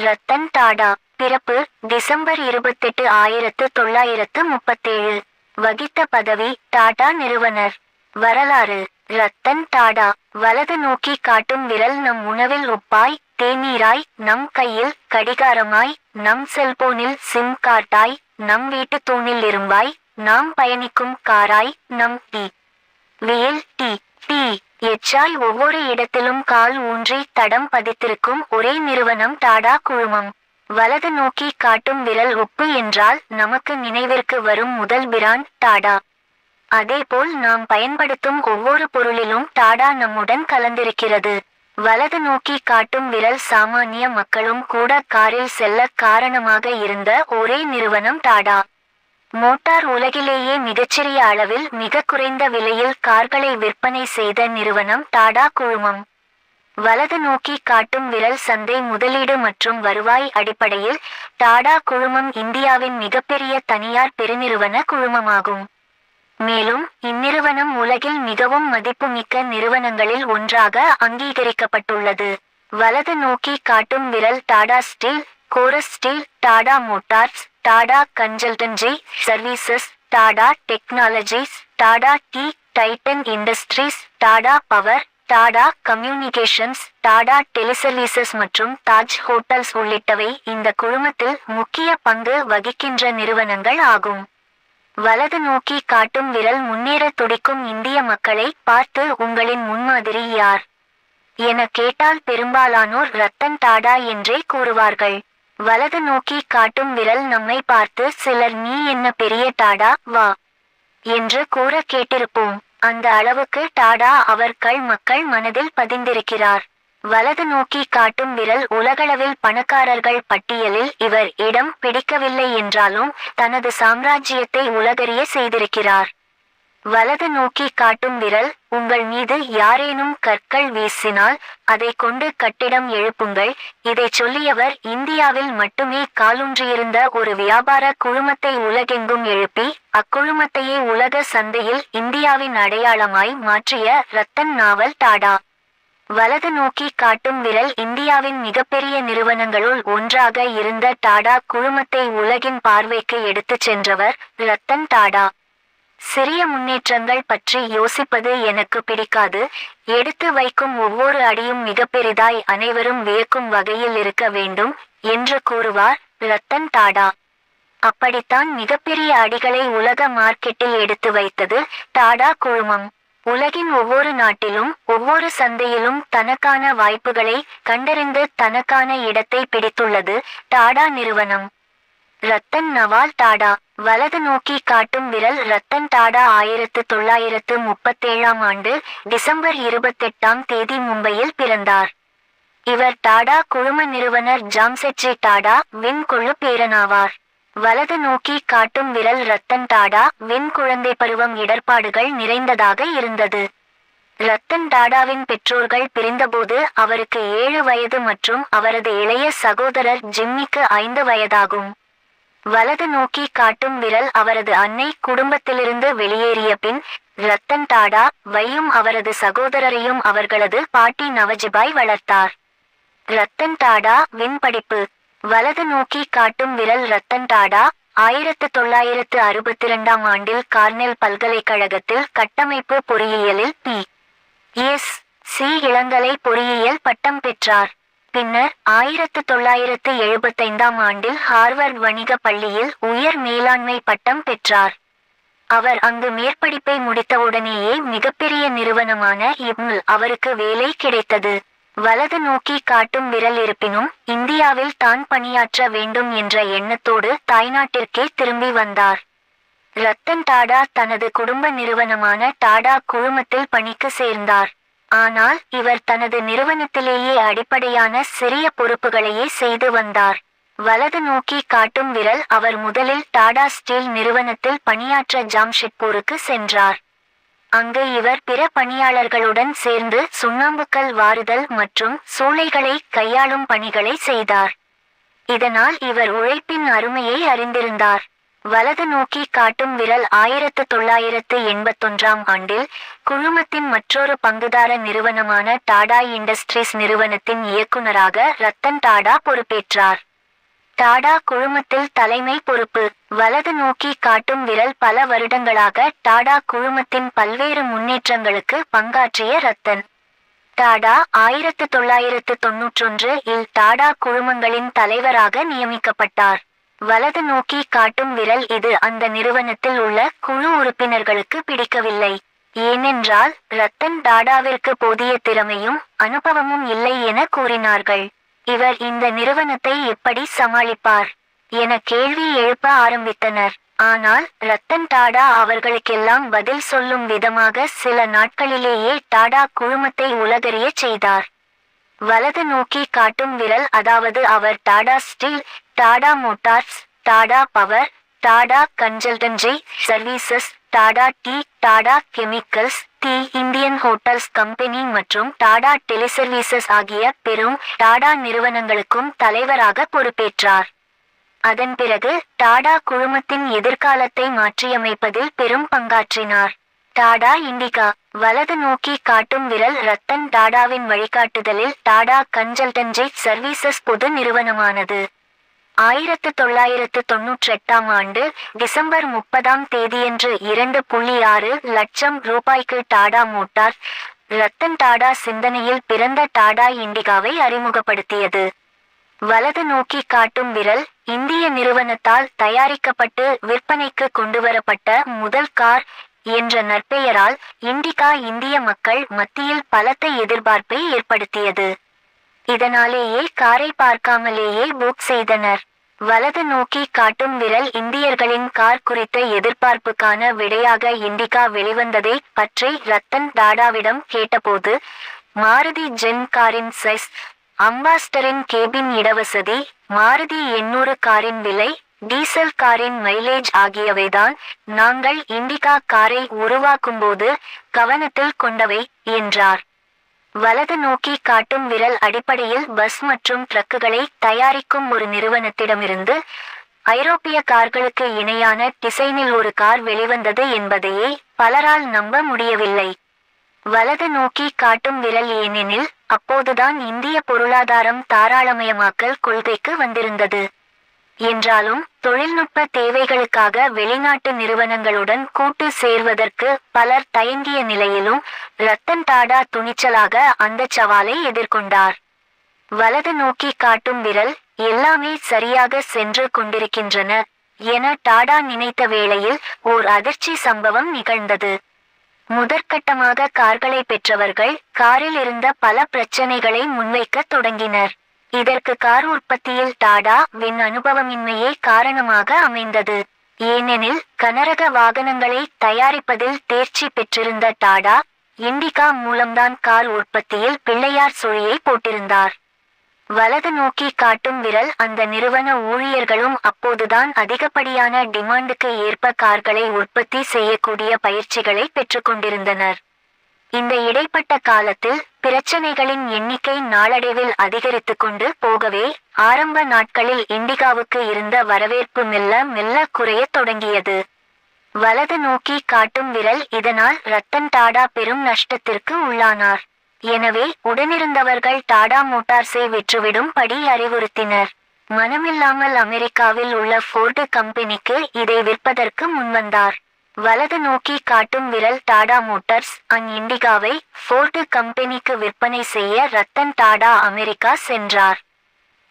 ரத்தன் டாடா. பிறப்பு டிசம்பர் 28, 1937. வகித்த பதவி டாடா நிறுவனர். வரலாறு ரத்தன் டாடா. வலது நோக்கி காட்டும் விரல் நம் உணவில் உப்பாய், தேநீராய், நம் கையில் கடிகாரமாய், நம் செல்போனில் சிம் கார்டாய், நம் வீட்டு தூணில் இரும்பாய், நாம் பயணிக்கும் காராய், நம் டி வியில் டி எச்சாய் ஒவ்வொரு இடத்திலும் கால் ஊன்றி தடம் பதித்திருக்கும் ஒரே நிறுவனம் டாடா குழுமம். வலது நோக்கி காட்டும் விரல் உப்பு என்றால் நமக்கு நினைவிற்கு வரும் முதல் பிராண்ட் டாடா. அதேபோல் நாம் பயன்படுத்தும் ஒவ்வொரு பொருளிலும் டாடா நம்முடன் கலந்திருக்கிறது. வலது நோக்கி காட்டும் விரல் சாமானிய மக்களும் கூட காரில் செல்ல காரணமாக இருந்த ஒரே நிறுவனம் டாடா. மோட்டார் உலகிலேயே மிகச்சிறிய அளவில் மிக குறைந்த விலையில் கார்களை விற்பனை செய்த நிறுவனம் டாடா குழுமம். வலது நோக்கி காட்டும் விரல் சந்தை முதலீடு மற்றும் வருவாய் அடிப்படையில் டாடா குழுமம் இந்தியாவின் மிகப்பெரிய தனியார் பெருநிறுவன குழுமமாகும். மேலும் இந்நிறுவனம் உலகில் மிகவும் மதிப்புமிக்க நிறுவனங்களில் ஒன்றாக அங்கீகரிக்கப்பட்டுள்ளது. வலது நோக்கி காட்டும் விரல் Tata steel, chorus steel, Tata motors, Tata consultancy services, Tata technologies, Tata tea, Titan industries, Tata power, Tata communications, Tata teleservices மற்றும் தாஜ் ஹோட்டல்ஸ் உள்ளிட்டவை இந்த குழுமத்தில் முக்கிய பங்கு வகிக்கின்ற நிறுவனங்கள் ஆகும். வலது நோக்கி காட்டும் விரல் முன்னேற துடிக்கும் இந்திய மக்களை பார்த்து உங்களின் முன்மாதிரி யார் என கேட்டால் பெரும்பாலானோர் ரத்தன் டாடா என்றே கூறுவார்கள். வலது நோக்கி காட்டும் விரல் நம்மை பார்த்து சிலர் நீ என்ன பெரிய டாடா வா என்று கூற கேட்டிருப்போம். அந்த அளவுக்கு டாடா அவர்கள் மக்கள் மனதில் பதிந்திருக்கிறார். வலது நோக்கி காட்டும் விரல் உலகளவில் பணக்காரர்கள் பட்டியலில் இவர் இடம் பிடிக்கவில்லை என்றாலும் தனது சாம்ராஜ்யத்தை உலகறிய செய்திருக்கிறார். வலது நோக்கி காட்டும் விரல் உங்கள் மீது யாரேனும் கற்கள் வீசினால் அதை கொண்டு கட்டிடம் எழுப்புங்கள். இதை சொல்லியவர் இந்தியாவில் மட்டுமே காலூன்றியிருந்த ஒரு வியாபார குழுமத்தை உலகெங்கும் எழுப்பி அக்குழுமத்தையே உலக சந்தையில் இந்தியாவின் அடையாளமாய் மாற்றிய ரத்தன் நாவல் டாடா. வலது நோக்கி காட்டும் விரல் இந்தியாவின் மிகப்பெரிய நிறுவனங்களுள் ஒன்றாக இருந்த டாடா குழுமத்தை உலகின் பார்வைக்கு எடுத்துச் சென்றவர் ரத்தன் டாடா. சிறிய முன்னேற்றங்கள் பற்றி யோசிப்பது எனக்கு பிடிக்காது. எடுத்து வைக்கும் ஒவ்வொரு அடியும் மிக பெரிதாய் அனைவரும் வியக்கும் வகையில் இருக்க வேண்டும் என்று கூறுவார் ரத்தன் டாடா. அப்படித்தான் மிகப்பெரிய அடிகளை உலக மார்க்கெட்டில் எடுத்து வைத்தது டாடா குழுமம். உலகின் ஒவ்வொரு நாட்டிலும் ஒவ்வொரு சந்தையிலும் தனக்கான வாய்ப்புகளை கண்டறிந்து தனக்கான இடத்தை பிடித்துள்ளது டாடா நிறுவனம். ரத்தன் நவால் டாடா. வலது நோக்கி காட்டும் விரல் ரத்தன் டாடா 1937 ஆண்டு டிசம்பர் 28 மும்பையில் பிறந்தார். இவர் டாடா குழும நிறுவனர் ஜாம்செட்ஜி டாடா வின் கொள்ளு பேரனாவார். வலது நோக்கி காட்டும் விரல் ரத்தன் டாடா வின் குழந்தை பருவம் இடர்பாடுகள் நிறைந்ததாக இருந்தது. ரத்தன் டாடாவின் பெற்றோர்கள் பிரிந்தபோது அவருக்கு 7 வயது மற்றும் அவரது இளைய சகோதரர் ஜிம்மிக்கு 5 வயதாகும். வலது நோக்கி காட்டும் விரல் அவரது அன்னை குடும்பத்திலிருந்து வெளியேறிய பின் ரத்தன் டாடா வையும் அவரது சகோதரரையும் அவர்களது பாட்டி நவஜிபாய் வளர்த்தார். ரத்தன் டாடா வின் படிப்பு. வலது நோக்கி காட்டும் விரல் ரத்தன் டாடா 1962 ஆண்டில் கார்னெல் பல்கலைக்கழகத்தில் கட்டமைப்பு பொறியியலில் பி.எஸ்.சி. இளங்கலை பொறியியல் பட்டம் பெற்றார். பின்னர் 1975 ஆண்டில் ஹார்வர்ட் வணிக பள்ளியில் உயர் மேலாண்மை பட்டம் பெற்றார். அவர் அங்கு மேற்படிப்பை முடித்தவுடனேயே மிகப்பெரிய நிறுவனமான இப்மில் அவருக்கு வேலை கிடைத்தது. வலது நோக்கி காட்டும் விரல் இருப்பினும் இந்தியாவில் தான் பணியாற்ற வேண்டும் என்ற எண்ணத்தோடு தாய்நாட்டிற்கே திரும்பி வந்தார். ரத்தன் டாடா தனது குடும்ப நிறுவனமான டாடா குழுமத்தில் பணிக்கு சேர்ந்தார். ஆனால் இவர் தனது நிறுவனத்திலேயே அடிப்படையான சிறிய பொறுப்புகளையே செய்து வந்தார். வலது நோக்கி காட்டும் விரல் அவர் முதலில் டாடா ஸ்டீல் நிறுவனத்தில் பணியாற்ற ஜாம்ஷெட்பூருக்கு சென்றார். அங்கு இவர் பிற பணியாளர்களுடன் சேர்ந்து சுண்ணாம்புக்கல் வாருதல் மற்றும் சூளைகளை கையாளும் பணிகளை செய்தார். இதனால் இவர் உழைப்பின் அருமையை அறிந்திருந்தார். வலது நோக்கி காட்டும் விரல் 1981ஆம் ஆண்டில் குழுமத்தின் மற்றொரு பங்குதார நிறுவனமான டாடா இண்டஸ்ட்ரீஸ் நிறுவனத்தின் இயக்குநராக ரத்தன் டாடா பொறுப்பேற்றார். டாடா குழுமத்தில் தலைமை பொறுப்பு. வலது நோக்கி காட்டும் விரல் பல வருடங்களாக டாடா குழுமத்தின் பல்வேறு முன்னேற்றங்களுக்கு பங்காற்றிய ரத்தன் டாடா 1991இல் டாடா குழுமங்களின் தலைவராக நியமிக்கப்பட்டார். வலது நோக்கி காட்டும் விரல் இது அந்த நிறுவனத்தில் உள்ள குழு உறுப்பினர்களுக்கு பிடிக்கவில்லை. ஏனென்றால் ரத்தன் டாடாவிற்கு போதிய திறமையும் அனுபவமும் இல்லை என கூறினார்கள். இவர் இந்த நிறுவனத்தை எப்படி சமாளிப்பார் என கேள்வி எழுப்ப ஆரம்பித்தனர். ஆனால் ரத்தன் டாடா அவர்களுக்கெல்லாம் பதில் சொல்லும் விதமாக சில நாட்களிலேயே டாடா குழுமத்தை உலகறிய செய்தார். வலது நோக்கி காட்டும் விரல் அதாவது அவர் Tata steel, Tata motors, Tata power, Tata consultancy services, Tata tea, Tata chemicals, the Indian hotels company மற்றும் டாடா டெலிசர்வீசஸ் ஆகிய பெரும் டாடா நிறுவனங்களுக்கும் தலைவராக பொறுப்பேற்றார். அதன் பிறகு டாடா குழுமத்தின் எதிர்காலத்தை மாற்றியமைப்பதில் பெரும் பங்காற்றினார். டாடா இண்டிகா. வலது நோக்கி காட்டும் விரல் ரத்தன் டாடாவின் வழிகாட்டுதலில் டாடா கன்சல்டன்சி சர்வீசஸ் பொது நிறுவனமானது. 1998ஆம் ஆண்டு டிசம்பர் 30ஆம் தேதியன்று 2.6 லட்சம் ரூபாய்க்கு டாடா மோட்டார் ரத்தன் டாடா சிந்தனையில் பிறந்த டாடா இண்டிகாவை அறிமுகப்படுத்தியது. வலது நோக்கி காட்டும் விரல் இந்திய நிறுவனத்தால் தயாரிக்கப்பட்டு விற்பனைக்கு கொண்டுவரப்பட்ட முதல் கார் என்ற நற்பெயரால் இண்டிகா இந்திய மக்கள் மத்தியில் பலத்த எதிர்பார்ப்பை ஏற்படுத்தியது. இதனாலேயே காரை பார்க்காமலேயே புக் செய்தனர். வலது நோக்கி காட்டும் விரல் இந்தியர்களின் கார் குறித்த எதிர்பார்ப்புக்கான விடையாக இண்டிகா வெளிவந்ததை பற்றி ரத்தன் டாடாவிடம் கேட்டபோது மாருதி ஜென் காரின் சைஸ், அம்பாஸ்டரின் கேபின் இடவசதி, மாருதி 800 காரின் விலை, டீசல் காரின் மைலேஜ் ஆகியவைதான் நாங்கள் இண்டிகா காரை உருவாக்கும்போது கவனத்தில் கொண்டவை என்றார். வலது நோக்கி காட்டும் விரல் அடிப்படையில் பஸ் மற்றும் ட்ரக்குகளை தயாரிக்கும் ஒரு நிறுவனத்திடமிருந்து ஐரோப்பிய கார்களுக்கு இணையான டிசைனில் ஒரு கார் வெளிவந்தது என்பதையே பலரால் நம்ப முடியவில்லை. வலது நோக்கி காட்டும் விரல் ஏனெனில் அப்போதுதான் இந்திய பொருளாதாரம் தாராளமயமாக்கல் கொள்கைக்கு வந்திருந்தது. என்றாலும் தொழில்நுட்ப தேவைகளுக்காக வெளிநாட்டு நிறுவனங்களுடன் கூட்டு சேர்வதற்கு பலர் தயங்கிய நிலையிலும் ரத்தன் டாடா துணிச்சலாக அந்த சவாலை எதிர்கொண்டார். வலது நோக்கி காட்டும் விரல் எல்லாமே சரியாக சென்று கொண்டிருக்கின்றன என டாடா நினைத்த வேளையில் ஓர் அதிர்ச்சி சம்பவம் நிகழ்ந்தது. முதற்கட்டமாக கார்களை பெற்றவர்கள் காரில் இருந்த பல பிரச்சனைகளை முன்வைக்க தொடங்கினர். இதற்கு கார் உற்பத்தியில் டாடா வின் அனுபவமின்மையே காரணமாக அமைந்தது. ஏனெனில் கனரக வாகனங்களை தயாரிப்பதில் தேர்ச்சி பெற்றிருந்த டாடா இண்டிகா மூலம்தான் கார் உற்பத்தியில் பிள்ளையார் சுழியை போட்டிருந்தார். வலது நோக்கி காட்டும் விரல் அந்த நிறுவன ஊழியர்களும் அப்போதுதான் அதிகப்படியான டிமாண்டுக்கு ஏற்ப கார்களை உற்பத்தி செய்யக்கூடிய பயிற்சிகளை பெற்றுக்கொண்டிருந்தனர். இந்த இடைப்பட்ட காலத்தில் பிரச்சனைகளின் எண்ணிக்கை நாளடைவில் அதிகரித்து கொண்டு போகவே ஆரம்ப நாட்களில் இண்டிகாவுக்கு இருந்த வரவேற்பு மெல்ல மெல்ல குறையத் தொடங்கியது. வலது நோக்கி காட்டும் விரல் இதனால் ரத்தன் டாடா பெரும் நஷ்டத்திற்கு உள்ளானார். எனவே உடனிருந்தவர்கள் டாடா மோட்டார்ஸை விற்றுவிடும் படி அறிவுறுத்தினர். மனமில்லாமல் அமெரிக்காவில் உள்ள ஃபோர்டு கம்பெனிக்கு இதை விற்பதற்கு முன்வந்தார். வலது நோக்கி காட்டும் விரல் டாடா மோட்டார்ஸ் இண்டிகாவை ஃபோர்டு கம்பெனிக்கு விற்பனை செய்ய ரத்தன் டாடா அமெரிக்கா சென்றார்.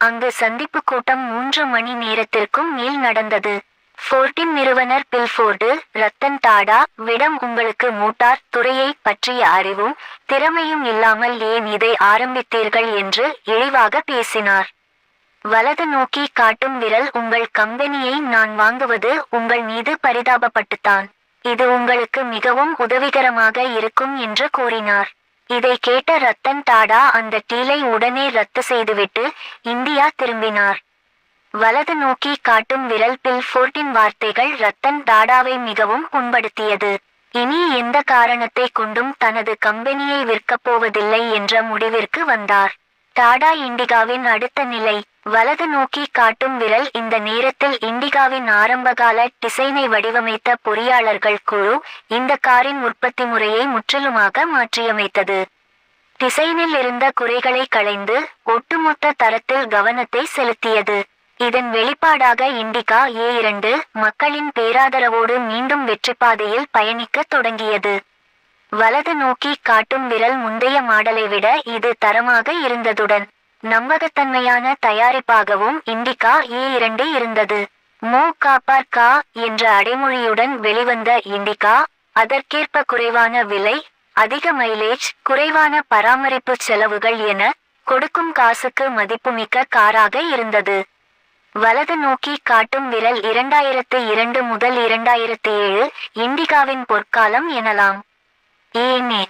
அங்கு சந்திப்பு கூட்டம் 3 மணி நேரத்திற்கும் மேல் நடந்தது. ஃபோர்டின் நிறுவனர் பில் ஃபோர்டு ரத்தன் டாடா விடம் உங்களுக்கு மோட்டார் துறையை பற்றிய அறிவும் திறமையும் இல்லாமல் ஏன் இதை ஆரம்பித்தீர்கள் என்று இழிவாக பேசினார். வலது நோக்கி காட்டும் விரல் உங்கள் கம்பெனியை நான் வாங்குவது உங்கள் மீது பரிதாபப்பட்டுத்தான். இது உங்களுக்கு மிகவும் உதவிகரமாக இருக்கும் என்று கூறினார். இதை கேட்ட ரத்தன் டாடா அந்த டீலை உடனே ரத்து செய்துவிட்டு இந்தியா திரும்பினார். வலது நோக்கி காட்டும் விரல் பில் ஃபோர்டின் வார்த்தைகள் ரத்தன் டாடாவை மிகவும் புண்படுத்தியது. இனி எந்த காரணத்தை கொண்டும் தனது கம்பெனியை விற்கப் போவதில்லை என்ற முடிவிற்கு வந்தார். டாடா இண்டிகாவின் அடுத்த நிலை. வலது நோக்கி காட்டும் விரல். இந்த நேரத்தில் இண்டிகாவின் ஆரம்பகால டிசைனை வடிவமைத்த பொறியாளர்கள் குழு இந்த காரின் உற்பத்தி முறையை முற்றிலுமாக மாற்றியமைத்தது. டிசைனில் இருந்த குறைகளை களைந்து ஒட்டுமொத்த தரத்தில் கவனத்தை செலுத்தியது. இதன் வெளிப்பாடாக இண்டிகா A2 மக்களின் பேராதரவோடு மீண்டும் வெற்றிப்பாதையில் பயணிக்க தொடங்கியது. வலது நோக்கி காட்டும் விரல் முந்தைய மாடலை விட இது தரமாக இருந்ததுடன் நம்பகத்தன்மையான தயாரிப்பாகவும் இண்டிகா A2 இருந்தது. மோ காப்பார் கா என்ற அடைமொழியுடன் வெளிவந்த இண்டிகா அதற்கேற்ப குறைவான விலை, அதிக மைலேஜ், குறைவான பராமரிப்பு செலவுகள் என கொடுக்கும் காசுக்கு மதிப்புமிக்க காராக இருந்தது. வலது நோக்கி காட்டும் விரல் 2002 முதல் 2007 இண்டிகாவின் பொற்காலம் எனலாம். ஏனே